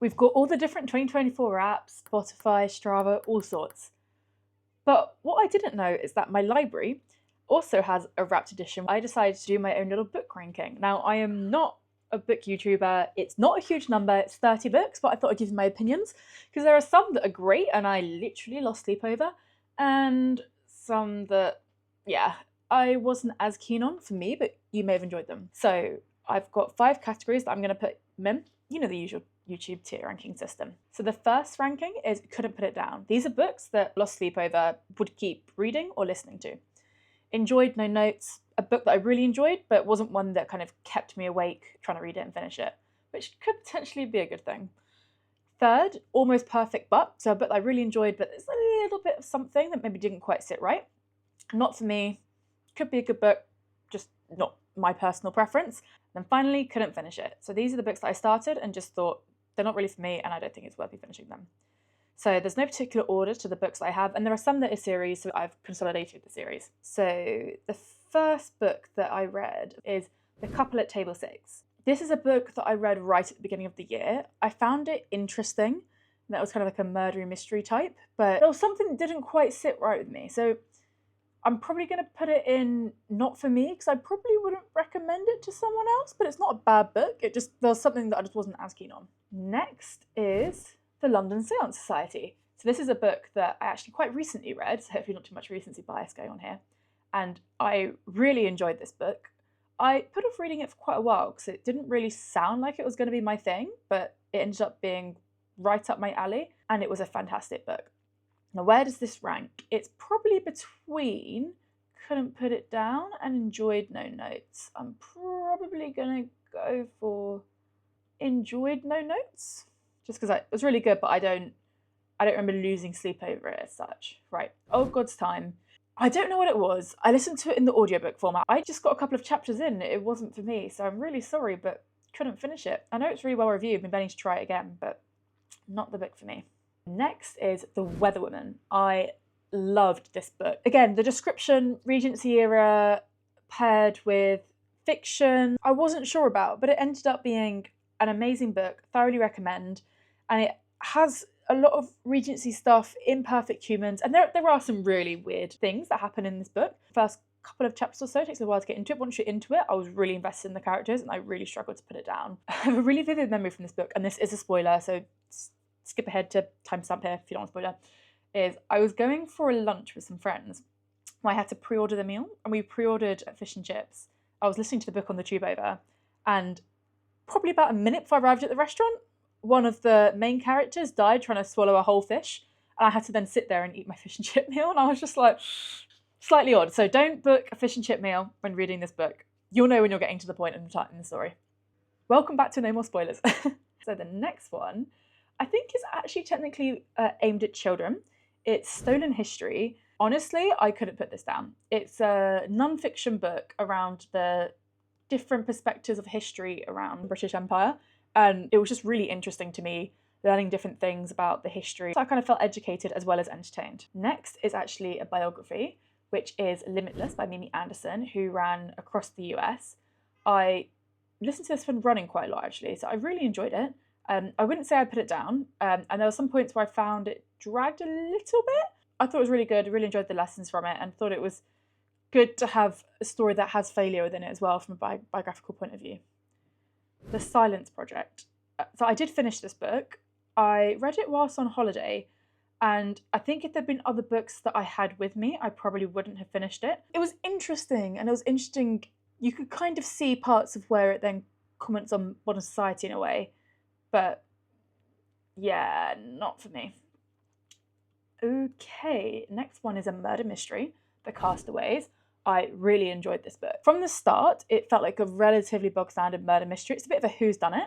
We've got all the different 2024 apps, Spotify, Strava, all sorts. But what I didn't know is that my library also has a wrapped edition. I decided to do my own little book ranking. Now, I am not a book YouTuber. It's not a huge number, it's 30 books, but I thought I'd give you my opinions because there are some that are great and I literally lost sleep over, and some that, yeah, I wasn't as keen on for me, but you may have enjoyed them. So I've got 5 categories that I'm going to put them in. You know, the usual YouTube tier ranking system. So the first ranking is couldn't put it down. These are books that lost sleep over, would keep reading or listening to. Enjoyed, no notes. A book that I really enjoyed, but wasn't one that kind of kept me awake trying to read it and finish it, which could potentially be a good thing. Third, almost perfect but. So a book that I really enjoyed, but there's a little bit of something that maybe didn't quite sit right. Not for me. Could be a good book, just not my personal preference. Then finally, couldn't finish it. So these are the books that I started and just thought, they're not really for me and I don't think it's worth me finishing them. So there's no particular order to the books that I have, and there are some that are series, so I've consolidated the series. So the first book that I read is The Couple at Table 6. This is a book that I read right at the beginning of the year. I found it interesting. That was kind of like a murdery mystery type, but there was something that didn't quite sit right with me. So I'm probably going to put it in not for me, because I probably wouldn't recommend it to someone else, but it's not a bad book. There was something that I just wasn't as keen on. Next is The London Seance Society. So this is a book that I actually quite recently read, so hopefully not too much recency bias going on here. And I really enjoyed this book. I put off reading it for quite a while because it didn't really sound like it was going to be my thing, but it ended up being right up my alley, and it was a fantastic book. Now, where does this rank? It's probably between couldn't put it down and enjoyed, no notes. I'm probably going to go for enjoyed, no notes, just because it was really good, but I don't remember losing sleep over it as such. Right, Old God's Time. I don't know what it was. I listened to it in the audiobook format. I just got a couple of chapters in. It wasn't for me, so I'm really sorry, but couldn't finish it. I know it's really well reviewed. Been planning to try it again, but not the book for me. Next is The Weather Woman. I loved this book. Again, the description, Regency era, paired with fiction, I wasn't sure about, but it ended up being an amazing book. Thoroughly recommend. And it has a lot of Regency stuff, imperfect humans, and there are some really weird things that happen in this book. First couple of chapters or so, it takes a while to get into it. Once you're into it, I was really invested in the characters and I really struggled to put it down. I have a really vivid memory from this book, and this is a spoiler, so skip ahead to timestamp here if you don't want a spoiler. Is I was going for a lunch with some friends where I had to pre-order the meal, and we pre-ordered fish and chips. I was listening to the book on the tube over, and probably about a minute before I arrived at the restaurant, one of the main characters died trying to swallow a whole fish, and I had to then sit there and eat my fish and chip meal, and I was just like, slightly odd. So don't book a fish and chip meal when reading this book. You'll know when you're getting to the point in the story. Welcome back to No More Spoilers. So the next one, I think is actually technically aimed at children. It's Stolen History. Honestly, I couldn't put this down. It's a non-fiction book around the different perspectives of history around the British Empire. And it was just really interesting to me, learning different things about the history. So I kind of felt educated as well as entertained. Next is actually a biography, which is Limitless by Mimi Anderson, who ran across the US. I listened to this when running quite a lot, actually, so I really enjoyed it. I wouldn't say I put it down, and there were some points where I found it dragged a little bit. I thought it was really good, really enjoyed the lessons from it, and thought it was good to have a story that has failure within it as well from a biographical point of view. The Silence Project. So I did finish this book. I read it whilst on holiday, and I think if there'd been other books that I had with me, I probably wouldn't have finished it. It was interesting, and it was interesting. You could kind of see parts of where it then comments on modern society in a way, but yeah, not for me. Okay, next one is a murder mystery, The Castaways. I really enjoyed this book. From the start, it felt like a relatively bog-standard murder mystery. It's a bit of a whodunit,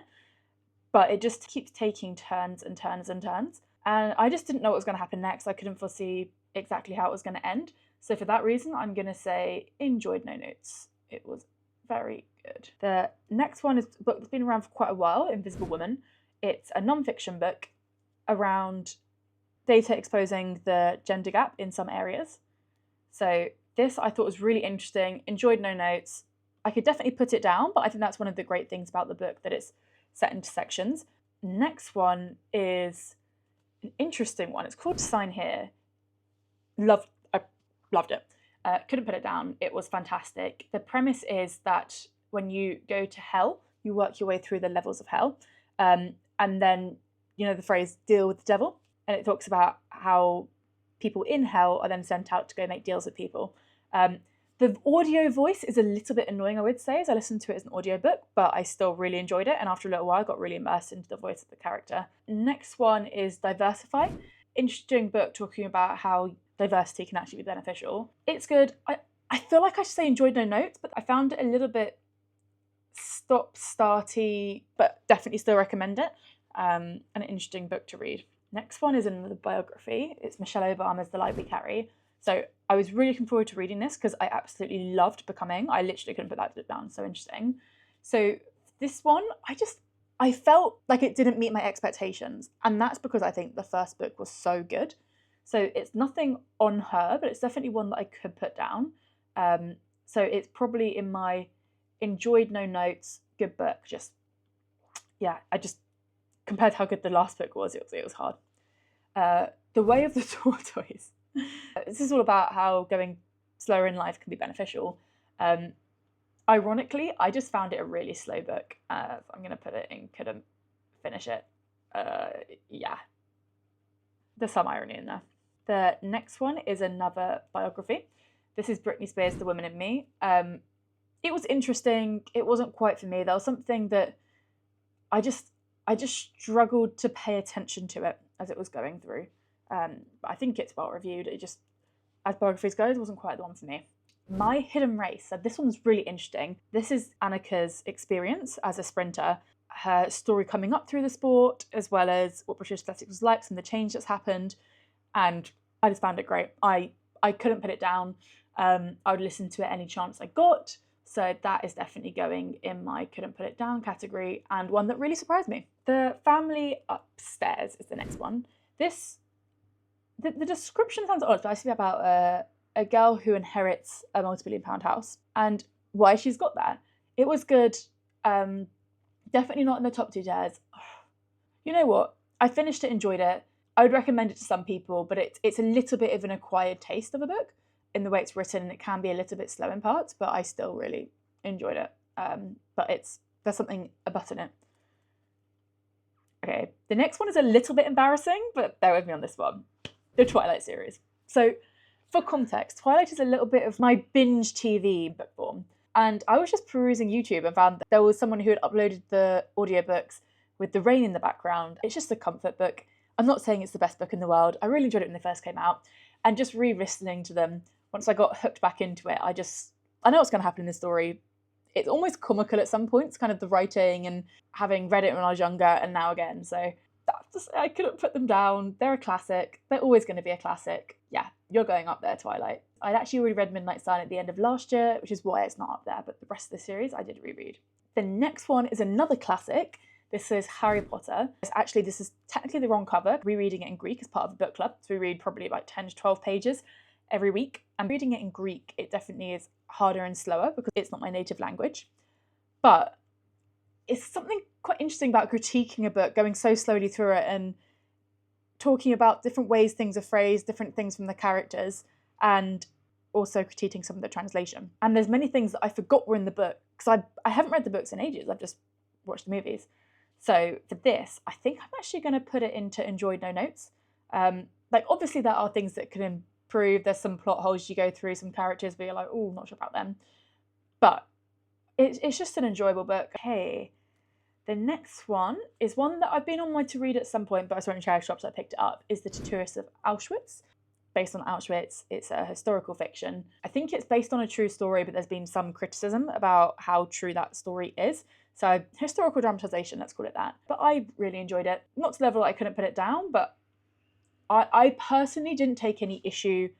but it just keeps taking turns and turns and turns. And I just didn't know what was going to happen next. I couldn't foresee exactly how it was going to end. So for that reason, I'm going to say enjoyed, no notes. It was very good. The next one is a book that's been around for quite a while, Invisible Woman. It's a non-fiction book around data exposing the gender gap in some areas. So this I thought was really interesting, enjoyed, no notes. I could definitely put it down, but I think that's one of the great things about the book, that it's set into sections. Next one is an interesting one. It's called Sign Here. I loved it. Couldn't put it down. It was fantastic. The premise is that when you go to hell, you work your way through the levels of hell. And then, you know, the phrase deal with the devil. And it talks about how people in hell are then sent out to go make deals with people. The audio voice is a little bit annoying, I would say, as I listened to it as an audiobook, but I still really enjoyed it. And after a little while, I got really immersed into the voice of the character. Next one is Diversify. Interesting book talking about how diversity can actually be beneficial. It's good. I feel like I should say enjoyed no notes, but I found it a little bit stop-starty, but definitely still recommend it. An interesting book to read. Next one is another biography. It's Michelle Obama's The Light We Carry. So I was really looking forward to reading this because I absolutely loved Becoming. I literally couldn't put that down. So interesting. So this one, I felt like it didn't meet my expectations. And that's because I think the first book was so good. So it's nothing on her, but it's definitely one that I could put down. So it's probably in my enjoyed no notes, good book. I just compared to how good the last book was, it was hard. The Way of the Tortoise. This is all about how going slower in life can be beneficial. Ironically, I just found it a really slow book. I'm going to put it in couldn't finish it. There's some irony in there. The next one is another biography. This is Britney Spears' The Woman in Me. It was interesting. It wasn't quite for me. There was something that I just struggled to pay attention to it as it was going through. But I think it's well reviewed. It just, as biographies go, it wasn't quite the one for me. My Hidden Race. So this one's really interesting. This is Annika's experience as a sprinter, her story coming up through the sport, as well as what British athletics was like, some of the change that's happened. And I just found it great. I couldn't put it down. I would listen to it any chance I got. So that is definitely going in my couldn't put it down category, and one that really surprised me. The Family Upstairs is the next one. The description sounds odd, but it's about a girl who inherits a multi-billion-pound house and why she's got that. It was good. Definitely not in the top 2 tiers. You know what? I finished it, enjoyed it. I would recommend it to some people, but it's a little bit of an acquired taste of a book in the way it's written, and it can be a little bit slow in parts, but I still really enjoyed it. But there's something about in it. Okay, the next one is a little bit embarrassing, but bear with me on this one. The Twilight series. So for context, Twilight is a little bit of my binge TV book form. And I was just perusing YouTube and found that there was someone who had uploaded the audiobooks with the rain in the background. It's just a comfort book. I'm not saying it's the best book in the world. I really enjoyed it when they first came out. And just re-listening to them, once I got hooked back into it, I know what's going to happen in the story. It's almost comical at some points, kind of the writing and having read it when I was younger and now again. So I couldn't put them down. They're a classic. They're always going to be a classic. Yeah, you're going up there, Twilight. I'd actually already read Midnight Sun at the end of last year, which is why it's not up there, but the rest of the series I did reread. The next one is another classic. This is Harry Potter. This is technically the wrong cover. Rereading it in Greek as part of a book club. So we read probably about 10 to 12 pages every week. And reading it in Greek, it definitely is harder and slower because it's not my native language. But it's something quite interesting about critiquing a book, going so slowly through it and talking about different ways things are phrased, different things from the characters, and also critiquing some of the translation. And there's many things that I forgot were in the book because I haven't read the books in ages. I've just watched the movies. So for this, I think I'm actually going to put it into enjoyed no notes. Obviously there are things that can improve. There's some plot holes you go through, some characters where you're like, oh, not sure about them. But it's just an enjoyable book. Hey, the next one is one that I've been on my to read at some point, but I saw it in charity shops, so I picked it up, is The Tattooist of Auschwitz. Based on Auschwitz, it's a historical fiction. I think it's based on a true story, but there's been some criticism about how true that story is. So historical dramatization, let's call it that. But I really enjoyed it. Not to the level I couldn't put it down, but I personally didn't take any issue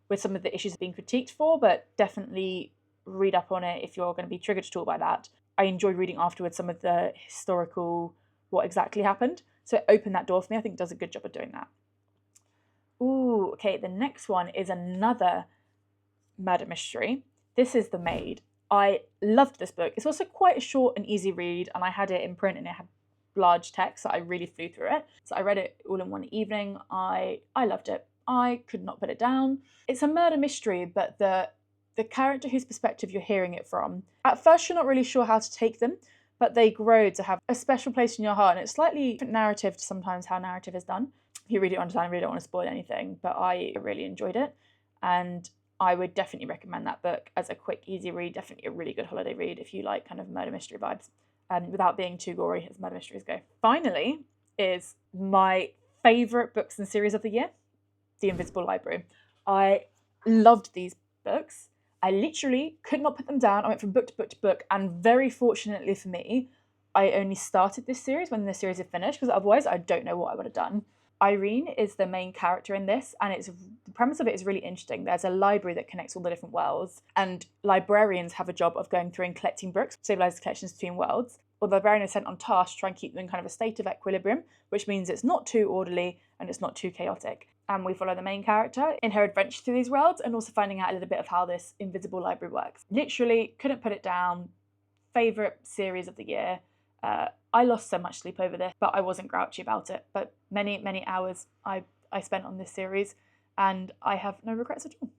with some of the issues being critiqued for, but definitely read up on it if you're going to be triggered at all by that. I enjoyed reading afterwards some of the historical, what exactly happened. So it opened that door for me. I think it does a good job of doing that. Ooh, okay, the next one is another murder mystery. This is The Maid. I loved this book. It's also quite a short and easy read, and I had it in print and it had large text, so I really flew through it. So I read it all in one evening. I loved it. I could not put it down. It's a murder mystery, but the character whose perspective you're hearing it from, at first you're not really sure how to take them, but they grow to have a special place in your heart, and it's slightly different narrative to sometimes how narrative is done. If you read it on time, I really don't want to spoil anything, but I really enjoyed it, and I would definitely recommend that book as a quick, easy read. Definitely a really good holiday read if you like kind of murder mystery vibes, without being too gory as murder mysteries go. Finally is my favourite books and series of the year, The Invisible Library. I loved these books. I literally could not put them down. I went from book to book to book, and very fortunately for me, I only started this series when the series had finished, because otherwise I don't know what I would have done. Irene is the main character in this, and the premise of it is really interesting. There's a library that connects all the different worlds, and librarians have a job of going through and collecting books, stabilize connections between worlds. Or the librarian is sent on task to try and keep them in kind of a state of equilibrium, which means it's not too orderly and it's not too chaotic. And we follow the main character in her adventure through these worlds, and also finding out a little bit of how this invisible library works. Literally couldn't put it down. Favourite series of the year. I lost so much sleep over this, but I wasn't grouchy about it. But many hours I spent on this series, and I have no regrets at all.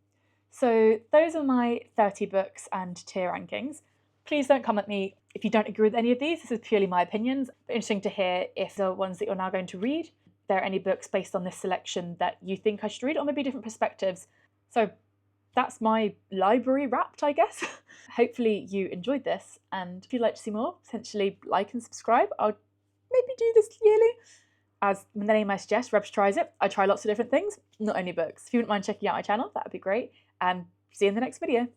So those are my 30 books and tier rankings. Please don't come at me if you don't agree with any of these. This is purely my opinions. But interesting to hear if the ones that you're now going to read, there are any books based on this selection that you think I should read, or maybe different perspectives. So that's my library wrapped, I guess. Hopefully you enjoyed this, and if you'd like to see more, potentially like and subscribe. I'll maybe do this yearly. As the name might suggest, Rebs tries it. I try lots of different things, not only books. If you wouldn't mind checking out my channel, that would be great. And see you in the next video.